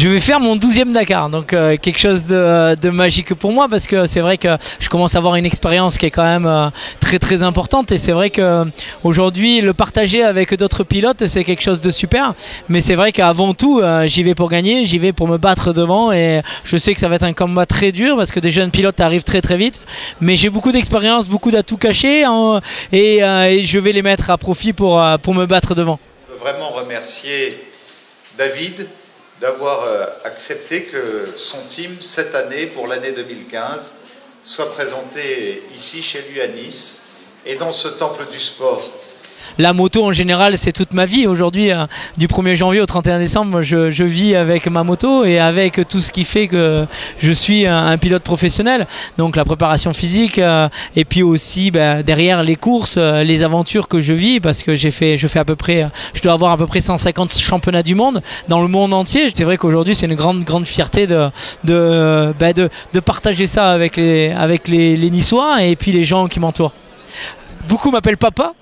Je vais faire mon 12e Dakar, donc quelque chose de magique pour moi parce que c'est vrai que je commence à avoir une expérience qui est quand même très importante et c'est vrai que aujourd'hui le partager avec d'autres pilotes c'est quelque chose de super, mais c'est vrai qu'avant tout j'y vais pour gagner, j'y vais pour me battre devant et je sais que ça va être un combat très dur parce que des jeunes pilotes arrivent très vite, mais j'ai beaucoup d'expérience, beaucoup d'atouts cachés et je vais les mettre à profit pour me battre devant. Je veux vraiment remercier David d'avoir accepté que son team, cette année, pour l'année 2015, soit présenté ici, chez lui à Nice, et dans ce temple du sport. La moto en général c'est toute ma vie. Aujourd'hui du 1er janvier au 31 décembre je vis avec ma moto et avec tout ce qui fait que je suis un pilote professionnel. Donc la préparation physique et puis aussi derrière les courses, les aventures que je vis parce que je dois avoir à peu près 150 championnats du monde dans le monde entier. C'est vrai qu'aujourd'hui c'est une grande fierté de partager ça avec les Niçois et puis les gens qui m'entourent. Beaucoup m'appellent Papa,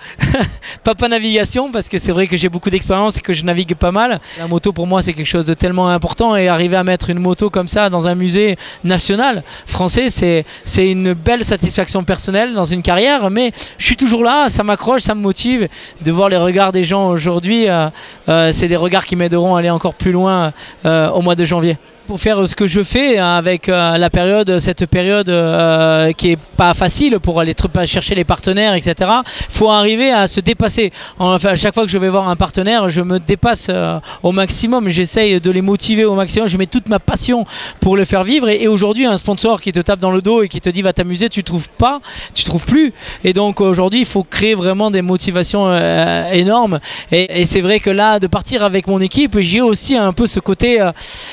Papa Navigation, parce que c'est vrai que j'ai beaucoup d'expérience et que je navigue pas mal. La moto pour moi c'est quelque chose de tellement important et arriver à mettre une moto comme ça dans un musée national français, c'est une belle satisfaction personnelle dans une carrière, mais je suis toujours là, ça m'accroche, ça me motive. De voir les regards des gens aujourd'hui, c'est des regards qui m'aideront à aller encore plus loin au mois de janvier. Pour faire ce que je fais avec cette période qui est pas facile pour aller chercher les partenaires, etc. Il faut arriver à se dépasser. Enfin, à chaque fois que je vais voir un partenaire, je me dépasse au maximum. J'essaye de les motiver au maximum. Je mets toute ma passion pour le faire vivre. Et aujourd'hui, un sponsor qui te tape dans le dos et qui te dit va t'amuser, tu trouves plus. Et donc aujourd'hui, il faut créer vraiment des motivations énormes. Et c'est vrai que là, de partir avec mon équipe, j'ai aussi un peu ce côté.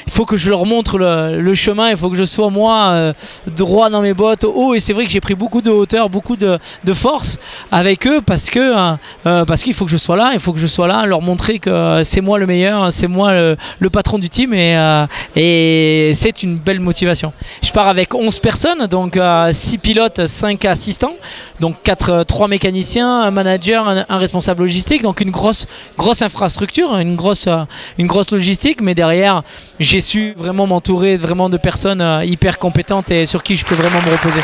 Il faut que je leur montre le chemin, il faut que je sois moi droit dans mes bottes, haut, et c'est vrai que j'ai pris beaucoup de hauteur, beaucoup de force avec eux parce qu'il faut que je sois là, leur montrer que c'est moi le meilleur, c'est moi le patron du team et c'est une belle motivation. Je pars avec 11 personnes, donc 6 pilotes, 5 assistants, donc 3 mécaniciens, un manager, un responsable logistique, donc une grosse infrastructure, une grosse logistique, mais derrière j'ai su vraiment m'entourer vraiment de personnes hyper compétentes et sur qui je peux vraiment me reposer.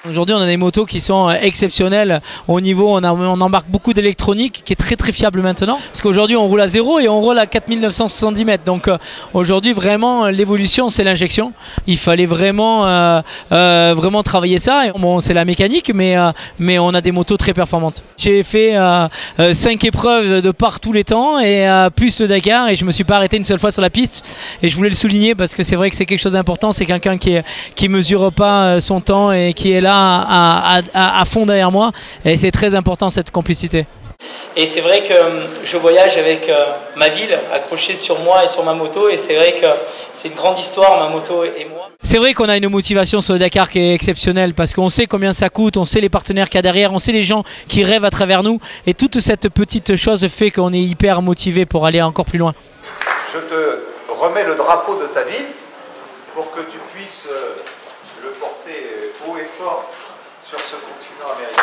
Aujourd'hui, on a des motos qui sont exceptionnelles au niveau, on embarque beaucoup d'électronique qui est très fiable maintenant. Parce qu'aujourd'hui, on roule à 0 et on roule à 4970 mètres. Donc aujourd'hui, vraiment, l'évolution, c'est l'injection. Il fallait vraiment travailler ça. Bon, c'est la mécanique, mais on a des motos très performantes. J'ai fait 5 épreuves de par tous les temps et plus le Dakar, et je me suis pas arrêté une seule fois sur la piste. Et je voulais le souligner parce que c'est vrai que c'est quelque chose d'important. C'est quelqu'un qui mesure pas son temps et qui est là à fond derrière moi, et c'est très important cette complicité. Et c'est vrai que je voyage avec ma ville accrochée sur moi et sur ma moto, et c'est vrai que c'est une grande histoire, ma moto et moi. C'est vrai qu'on a une motivation sur le Dakar qui est exceptionnelle parce qu'on sait combien ça coûte, on sait les partenaires qu'il y a derrière, on sait les gens qui rêvent à travers nous, et toute cette petite chose fait qu'on est hyper motivé pour aller encore plus loin. Je te remets le drapeau de ta ville pour que tu puisses le porter haut et fort sur ce continent américain.